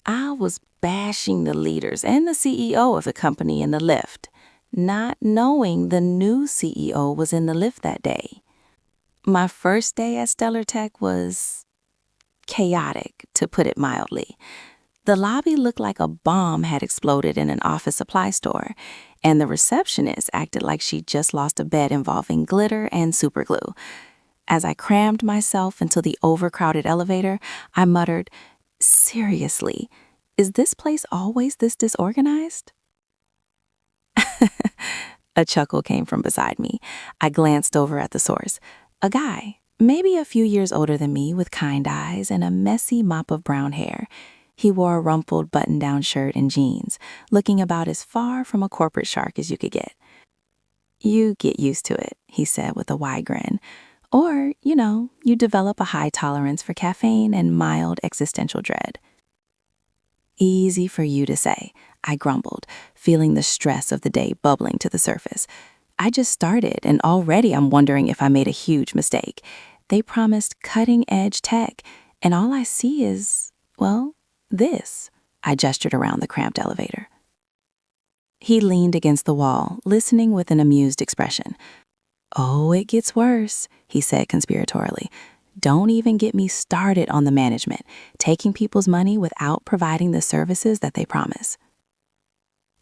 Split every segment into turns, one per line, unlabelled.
I was bashing the leaders and the CEO of the company in the lift, not knowing the new CEO was in the lift that day. My first day at Stellar Tech was chaotic, to put it mildly. The lobby looked like a bomb had exploded in an office supply store, and the receptionist acted like she'd just lost a bet involving glitter and superglue. As I crammed myself into the overcrowded elevator, I muttered, "Seriously, is this place always this disorganized?" A chuckle came from beside me. I glanced over at the source. A guy, maybe a few years older than me, with kind eyes and a messy mop of brown hair. He wore a rumpled button-down shirt and jeans, looking about as far from a corporate shark as you could get. "You get used to it," he said with a wide grin. "Or, you develop a high tolerance for caffeine and mild existential dread." "Easy for you to say," I grumbled, feeling the stress of the day bubbling to the surface. "I just started, and already I'm wondering if I made a huge mistake. They promised cutting-edge tech, and all I see is, well, this." I gestured around the cramped elevator. He leaned against the wall, listening with an amused expression. "Oh, it gets worse," he said conspiratorially. "Don't even get me started on the management, taking people's money without providing the services that they promise."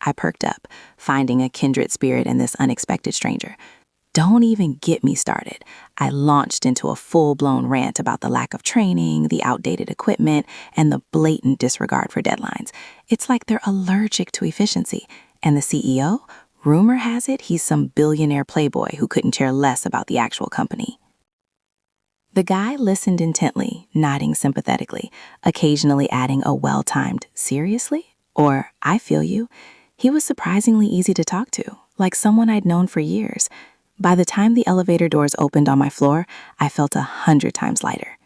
I perked up, finding a kindred spirit in this unexpected stranger. Don't even get me started. I launched into a full-blown rant about the lack of training, the outdated equipment, and the blatant disregard for deadlines. It's like they're allergic to efficiency. And the CEO? Rumor has it he's some billionaire playboy who couldn't care less about the actual company. The guy listened intently, nodding sympathetically, occasionally adding a well-timed "seriously?" or "I feel you." He was surprisingly easy to talk to, like someone I'd known for years. By the time the elevator doors opened on my floor, I felt 100 times lighter.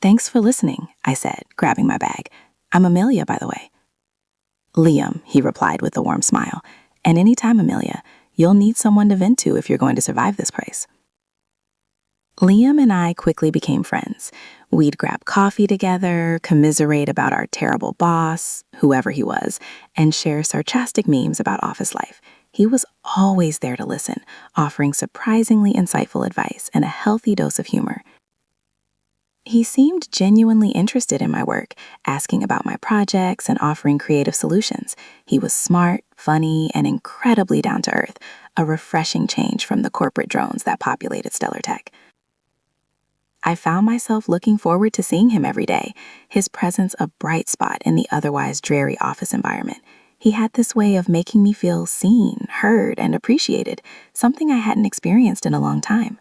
"Thanks for listening," I said, grabbing my bag. "I'm Amelia, by the way." "Liam," he replied with a warm smile. "And anytime, Amelia, you'll need someone to vent to if you're going to survive this place." Liam and I quickly became friends. We'd grab coffee together, commiserate about our terrible boss, whoever he was, and share sarcastic memes about office life. He was always there to listen, offering surprisingly insightful advice and a healthy dose of humor. He seemed genuinely interested in my work, asking about my projects and offering creative solutions. He was smart, funny, and incredibly down to earth, a refreshing change from the corporate drones that populated Stellar Tech. I found myself looking forward to seeing him every day, his presence a bright spot in the otherwise dreary office environment. He had this way of making me feel seen, heard, and appreciated, something I hadn't experienced in a long time.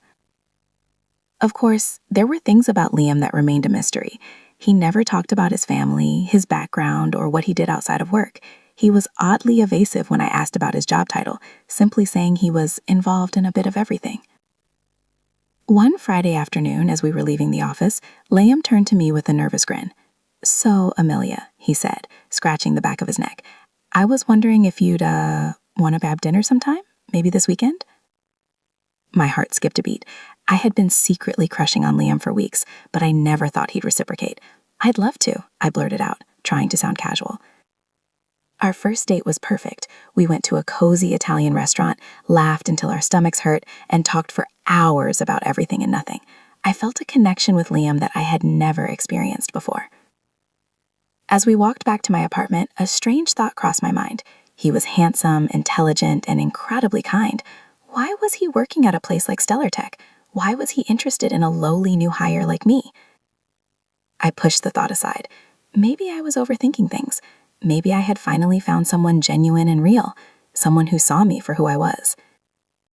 Of course, there were things about Liam that remained a mystery. He never talked about his family, his background, or what he did outside of work. He was oddly evasive when I asked about his job title, simply saying he was involved in a bit of everything. One Friday afternoon, as we were leaving the office, Liam turned to me with a nervous grin. "So, Amelia," he said, scratching the back of his neck, "I was wondering if you'd, want to grab dinner sometime? Maybe this weekend?" My heart skipped a beat. I had been secretly crushing on Liam for weeks, but I never thought he'd reciprocate. "I'd love to," I blurted out, trying to sound casual. Our first date was perfect. We went to a cozy Italian restaurant, laughed until our stomachs hurt, and talked for hours about everything and nothing. I felt a connection with Liam that I had never experienced before. As we walked back to my apartment, a strange thought crossed my mind. He was handsome, intelligent, and incredibly kind. Why was he working at a place like Stellar Tech? Why was he interested in a lowly new hire like me? I pushed the thought aside. Maybe I was overthinking things. Maybe I had finally found someone genuine and real, someone who saw me for who I was.